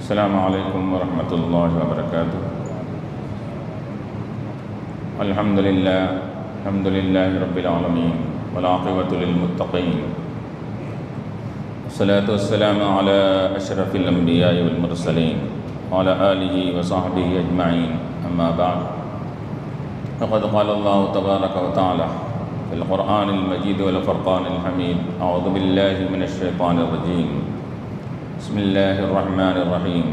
السلام علیکم ورحمۃ اللہ وبرکاتہ۔ الحمد للہ رب العالمین والعاقبۃ للمتقین، والصلاۃ والسلام علی اشرف الانبیاء والمرسلین وعلی آلہ وصحبہ اجمعین، اما بعد فقد قال اللہ تبارک وتعالی فی القرآن المجید والفرقان الحمید، اعوذ باللہ من الشیطان الرجیم، بسم اللہ الرحمن الرحیم۔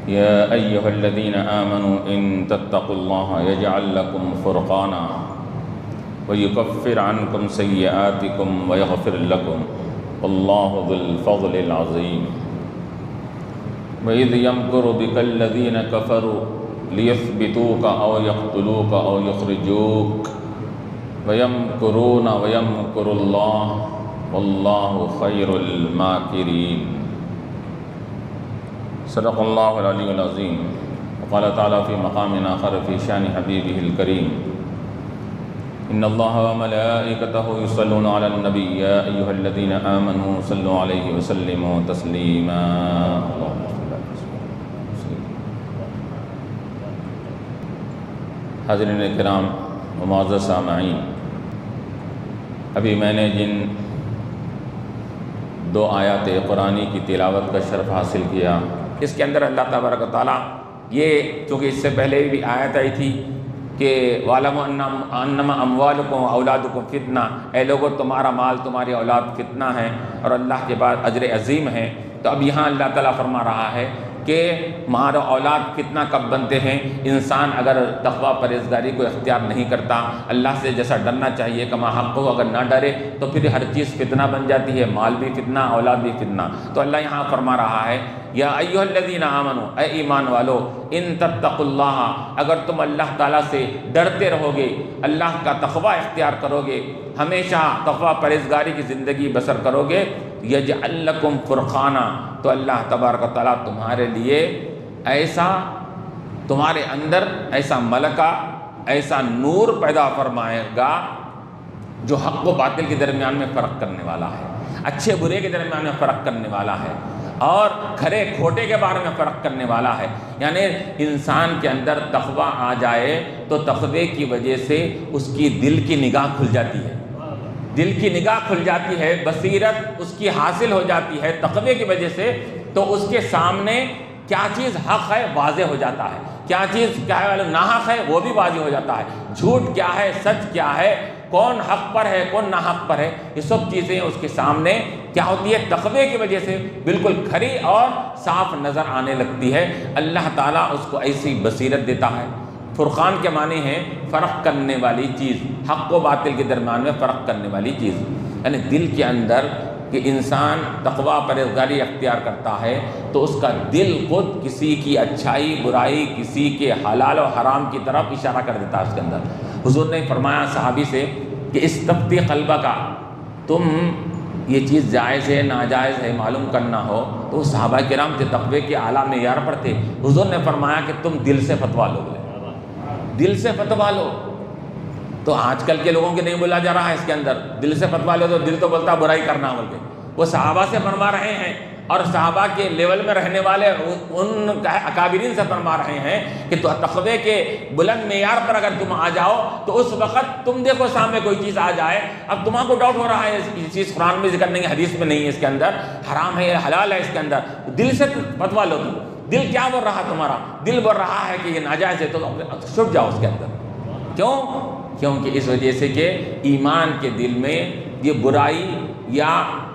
یا ایہا الذین آمنوا ان تتقوا اللہ یجعل لکم فرقانا ویکفر عنکم سیئاتکم ویغفر لکم واللہ ذو الفضل العظیم۔ وَإِذْ يَمْكُرُ بِكَ الَّذِينَ كَفَرُوا لِيَثْبِتُوكَ أَوْ يَقْتُلُوكَ أَوْ يُخْرِجُوكَ وَيَمْكُرُونَ وَيَمْكُرُ اللَّهُ وَاللَّهُ خَيْرُ الْمَاكِرِينَ۔ صدق اللہ العلی العظیم۔ وقال تعالیٰ فی مقام آخر فی شان حبیبہ الکریم، ان اللہ وملائکتہ یصلون علی النبی یا ایہا الذین آمنوا صلوا علیہ وسلموا تسلیما۔ حاضرین کرام و معزز سامعین، ابھی میں نے جن دو آیات قرآنی کی تلاوت کا شرف حاصل کیا، اس کے اندر اللہ تبارک و تعالیٰ یہ، چونکہ اس سے پہلے بھی آیت آئی تھی کہ وَاعْلَمُوا أَنَّمَا أَمْوَالُكُمْ وَأَوْلَادُكُمْ فِتْنَةٌ، اے لوگو تمہارا مال تمہاری اولاد فتنہ ہے اور اللہ کے بعد اجر عظیم ہے۔ تو اب یہاں اللہ تعالیٰ فرما رہا ہے کہ مال و اولاد فتنہ کب بنتے ہیں؟ انسان اگر تقوی پرہیزگاری کو اختیار نہیں کرتا، اللہ سے جیسا ڈرنا چاہیے کما حق ہو، اگر نہ ڈرے تو پھر ہر چیز فتنہ بن جاتی ہے، مال بھی فتنہ، اولاد بھی فتنہ۔ تو اللہ یہاں فرما رہا ہے یا ایھا الذین آمنوا، اے ایمان والو، ان تتقوا اللہ، اگر تم اللہ تعالیٰ سے ڈرتے رہو گے، اللہ کا تقوی اختیار کرو گے، ہمیشہ تقوی پرہیزگاری کی زندگی بسر کرو گے، یجعل لکم فرقانا، تو اللہ تبارک و تعالیٰ تمہارے لیے ایسا، تمہارے اندر ایسا ملکہ، ایسا نور پیدا فرمائے گا جو حق و باطل کے درمیان میں فرق کرنے والا ہے، اچھے برے کے درمیان میں فرق کرنے والا ہے، اور کھرے کھوٹے کے بارے میں فرق کرنے والا ہے۔ یعنی انسان کے اندر تقوی آ جائے تو تقوی کی وجہ سے اس کی دل کی نگاہ کھل جاتی ہے، دل کی نگاہ کھل جاتی ہے، بصیرت اس کی حاصل ہو جاتی ہے تقوی کی وجہ سے، تو اس کے سامنے کیا چیز حق ہے واضح ہو جاتا ہے، کیا چیز کیا ہے ناحق ہے وہ بھی واضح ہو جاتا ہے، جھوٹ کیا ہے سچ کیا ہے، کون حق پر ہے کون ناحق پر ہے، یہ سب چیزیں اس کے سامنے کیا ہوتی ہے، تقوی کی وجہ سے بالکل کھری اور صاف نظر آنے لگتی ہے۔ اللہ تعالیٰ اس کو ایسی بصیرت دیتا ہے۔ فرقان کے معنی ہے فرق کرنے والی چیز، حق و باطل کے درمیان میں فرق کرنے والی چیز، یعنی دل کے اندر کہ انسان تقوی پرہیزگاری اختیار کرتا ہے تو اس کا دل خود کسی کی اچھائی برائی، کسی کے حلال و حرام کی طرف اشارہ کر دیتا ہے اس کے اندر۔ حضور نے فرمایا صحابی سے کہ استفتی قلبہ کا، تم یہ چیز جائز ہے ناجائز ہے معلوم کرنا ہو، تو وہ صحابہ کرام تھے، تقوی کے اعلیٰ معیار پر تھے۔ حضور نے فرمایا کہ تم دل سے فتویٰ لو، دل سے فتویٰ لو۔ تو آج کل کے لوگوں کے نہیں بولا جا رہا ہے اس کے اندر، دل سے فتویٰ لو، تو دل تو بولتا برائی کرنا بول کے، وہ صحابہ سے فرما رہے ہیں، اور صحابہ کے لیول میں رہنے والے ان اکابرین سے فرما رہے ہیں کہ تو تقوی کے بلند معیار پر اگر تم آ جاؤ تو اس وقت تم دیکھو سامنے کوئی چیز آ جائے، اب تمہارے کو ڈاؤٹ ہو رہا ہے یہ چیز قرآن میں ذکر نہیں ہے، حدیث میں نہیں ہے، اس کے اندر حرام ہے حلال ہے، اس کے اندر دل سے فتویٰ لو۔ تم دل کیا بول رہا ہے؟ تمہارا دل بول رہا ہے کہ یہ ناجائز ہے، تو چھپ جاؤ اس کے اندر۔ کیوں؟ کیونکہ اس وجہ سے کہ ایمان کے دل میں یہ برائی یا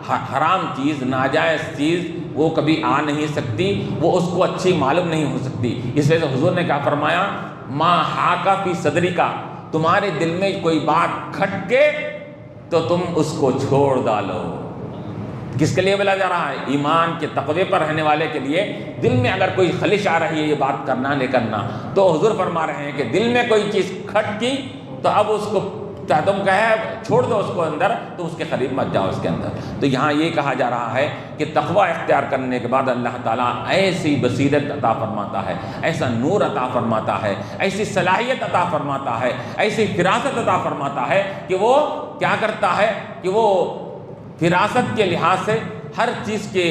حرام چیز، ناجائز چیز وہ کبھی آ نہیں سکتی، وہ اس کو اچھی معلوم نہیں ہو سکتی۔ اس وجہ سے حضور نے کیا فرمایا، ما حاک فی صدری کا، تمہارے دل میں کوئی بات کھٹکے تو تم اس کو چھوڑ ڈالو۔ کس کے لیے بولا جا رہا ہے؟ ایمان کے تقوی پر رہنے والے کے لیے۔ دل میں اگر کوئی خلش آ رہی ہے یہ بات کرنا نہیں کرنا، تو حضور فرما رہے ہیں کہ دل میں کوئی چیز کھٹکی تو اب اس کو تم کہے چھوڑ دو اس کو اندر، تو اس کے قریب مت جاؤ اس کے اندر۔ تو یہاں یہ کہا جا رہا ہے کہ تقوی اختیار کرنے کے بعد اللہ تعالیٰ ایسی بصیرت عطا فرماتا ہے، ایسا نور عطا فرماتا ہے، ایسی صلاحیت عطا فرماتا ہے، ایسی فراست عطا فرماتا ہے کہ وہ کیا کرتا ہے کہ وہ فراست کے لحاظ سے ہر چیز کے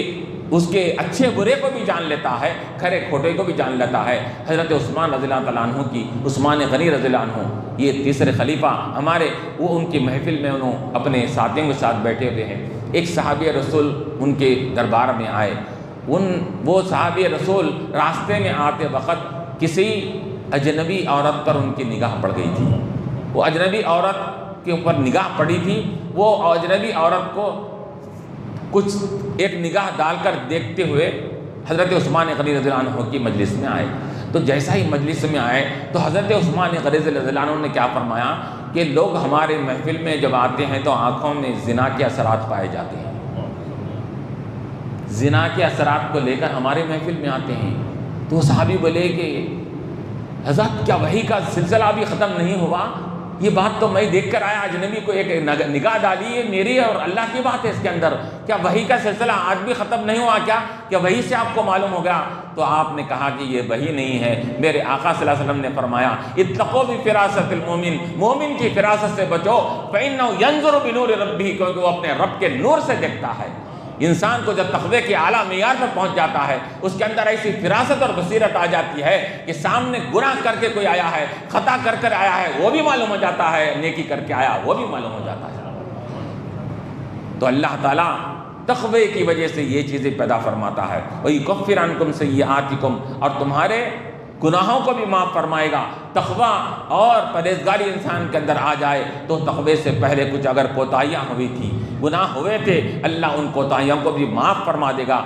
اس کے اچھے برے کو بھی جان لیتا ہے، کھرے کھوٹے کو بھی جان لیتا ہے۔ حضرت عثمان رضی اللہ تعالیٰ عنہ کی، عثمان غنی رضی اللہ عنہ، یہ تیسرے خلیفہ ہمارے، وہ ان کی محفل میں انہوں اپنے ساتھیوں کے ساتھ بیٹھے ہوئے ہیں۔ ایک صحابی رسول ان کے دربار میں آئے، وہ صحابی رسول راستے میں آتے وقت کسی اجنبی عورت پر ان کی نگاہ پڑ گئی تھی۔ وہ اجنبی عورت کے اوپر نگاہ پڑی تھی، وہ اجنبی عورت کو کچھ ایک نگاہ ڈال کر دیکھتے ہوئے حضرت عثمان غنی رضی اللہ عنہ کی مجلس میں آئے۔ تو جیسا ہی مجلس میں آئے تو حضرت عثمان غنی رضی اللہ عنہ نے کیا فرمایا کہ لوگ ہمارے محفل میں جب آتے ہیں تو آنکھوں میں زنا کے اثرات پائے جاتے ہیں، زنا کے اثرات کو لے کر ہمارے محفل میں آتے ہیں۔ تو صحابی بولے کہ حضرت کیا وحی کا سلسلہ ابھی ختم نہیں ہوا؟ یہ بات تو میں دیکھ کر آیا، اجنبی کو ایک نگاہ ڈالی ہے، میری اور اللہ کی بات ہے اس کے اندر، کیا وحی کا سلسلہ آج بھی ختم نہیں ہوا کیا وحی سے آپ کو معلوم ہو گیا؟ تو آپ نے کہا کہ یہ وحی نہیں ہے، میرے آقا صلی اللہ علیہ وسلم نے فرمایا اتقوا بفراست المومن، مومن کی فراست سے بچو، فإنه ينظر بنور ربه، کیونکہ وہ اپنے رب کے نور سے دیکھتا ہے۔ انسان کو جب تقوی کے اعلیٰ معیار پر پہنچ جاتا ہے، اس کے اندر ایسی فراست اور بصیرت آ جاتی ہے کہ سامنے گناہ کر کے کوئی آیا ہے، خطا کر کر آیا ہے، وہ بھی معلوم ہو جاتا ہے، نیکی کر کے آیا وہ بھی معلوم ہو جاتا ہے۔ تو اللہ تعالیٰ تقوی کی وجہ سے یہ چیزیں پیدا فرماتا ہے، وَيُكَفِّرْ عَنْكُمْ سَيِّئَاتِكُمْ، اور تمہارے گناہوں کو بھی معاف فرمائے گا۔ تقوی اور پرہیزگاری انسان کے اندر آ جائے تو تقوی سے پہلے کچھ اگر کوتاہیاں ہوئی تھی، گناہ ہوئے تھے، اللہ ان کوتاہیوں کو بھی معاف فرما دے گا۔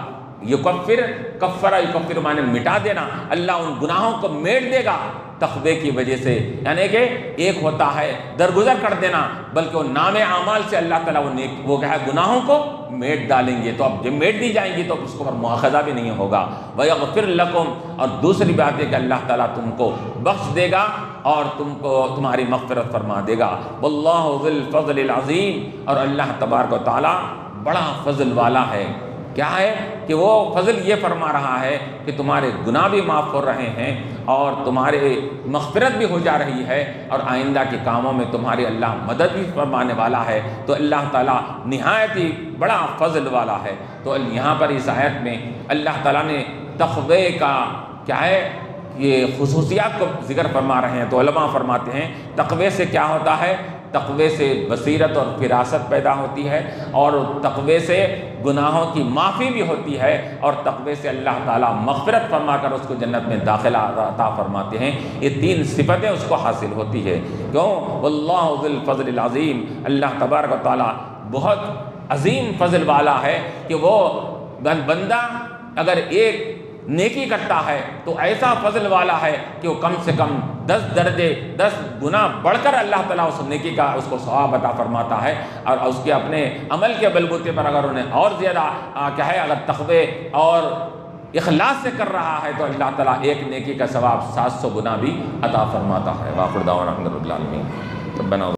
یکفر، کفر یکفر معنی مٹا دینا، اللہ ان گناہوں کو میٹ دے گا تقوی کی وجہ سے، یعنی کہ ایک ہوتا ہے درگزر کر دینا، بلکہ وہ نام اعمال سے اللہ تعالیٰ وہ کیا ہے گناہوں کو میٹ ڈالیں گے۔ تو اب جب میٹ دی جائیں گی تو اس کو پر مواخذہ بھی نہیں ہوگا۔ وَيَغْفِرْ لَكُمْ، اور دوسری بات ہے کہ اللہ تعالیٰ تم کو بخش دے گا اور تم کو تمہاری مغفرت فرما دے گا۔ وَاللَّهُ ذُو الْفَضْلِ الْعَظِيمِ، اور اللہ تبارک و تعالیٰ بڑا فضل والا ہے۔ کیا ہے کہ وہ فضل یہ فرما رہا ہے کہ تمہارے گناہ بھی معاف ہو رہے ہیں اور تمہارے مغفرت بھی ہو جا رہی ہے، اور آئندہ کے کاموں میں تمہاری اللہ مدد بھی فرمانے والا ہے۔ تو اللہ تعالیٰ نہایت ہی بڑا فضل والا ہے۔ تو یہاں پر اس آیت میں اللہ تعالیٰ نے تقوی کا کیا ہے یہ خصوصیات کو ذکر فرما رہے ہیں۔ تو علماء فرماتے ہیں تقوی سے کیا ہوتا ہے، تقوی سے بصیرت اور فراست پیدا ہوتی ہے، اور تقوی سے گناہوں کی معافی بھی ہوتی ہے، اور تقوی سے اللہ تعالیٰ مغفرت فرما کر اس کو جنت میں داخلہ عطا فرماتے ہیں۔ یہ تین صفتیں اس کو حاصل ہوتی ہے۔ کیوں؟ واللہ ذو الفضل العظیم، اللہ تبارک و تعالیٰ بہت عظیم فضل والا ہے کہ وہ بندہ اگر ایک نیکی کرتا ہے تو ایسا فضل والا ہے کہ وہ کم سے کم 10 درجے 10 گنا بڑھ کر اللہ تعالیٰ اس نیکی کا اس کو ثواب عطا فرماتا ہے، اور اس کے اپنے عمل کے بلبوتے پر اگر انہیں اور زیادہ کیا ہے اگر تقوی اور اخلاص سے کر رہا ہے تو اللہ تعالیٰ ایک نیکی کا ثواب 700 گنا بھی عطا فرماتا ہے۔ وآخر دعوانا الحمد للہ رب العالمین۔ ربنا